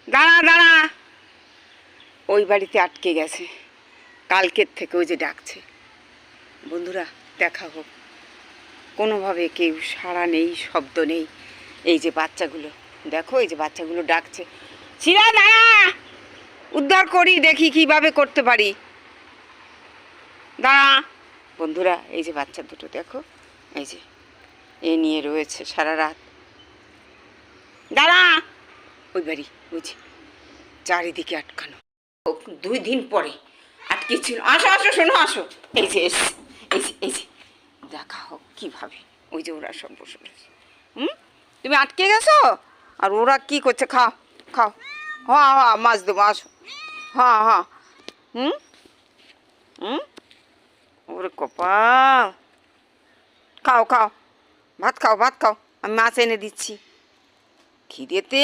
দাঁড়া দাঁড়া, ওই বাড়িতে আটকে গেছে কালকের থেকে, ওই যে ডাকছে। বন্ধুরা দেখা হোক, কোনোভাবে কেউ সাড়া নেই, শব্দ নেই। এই যে বাচ্চাগুলো দেখো, এই যে বাচ্চাগুলো ডাকছে, শিলা দাঁড়া, উদ্ধার করি, দেখি কিভাবে করতে পারি, দাঁড়া। বন্ধুরা এই যে বাচ্চা দুটো দেখো, এই যে এ নিয়ে রয়েছে সারা রাত। দাঁড়া, ওই বাড়ি বুঝি চারিদিকে আটকানো, 2 দিন পরে আটকেছিল। আসো আসো, শোনো আসো, এই যে এসে, এই যে এই যে দেখা হোক কিভাবে। ওই যে ওরা সব বসে রয়েছে। তুমি আটকে গেছো, আর ওরা কি করছে? খাও খাও, হ্যাঁ হ্যাঁ মাছ দেবো, আসো, হ্যাঁ হ্যাঁ। হুম হুম ওরে কপাল, খাও খাও, ভাত খাও ভাত খাও, আমি মাছ এনে দিচ্ছি। খিদেতে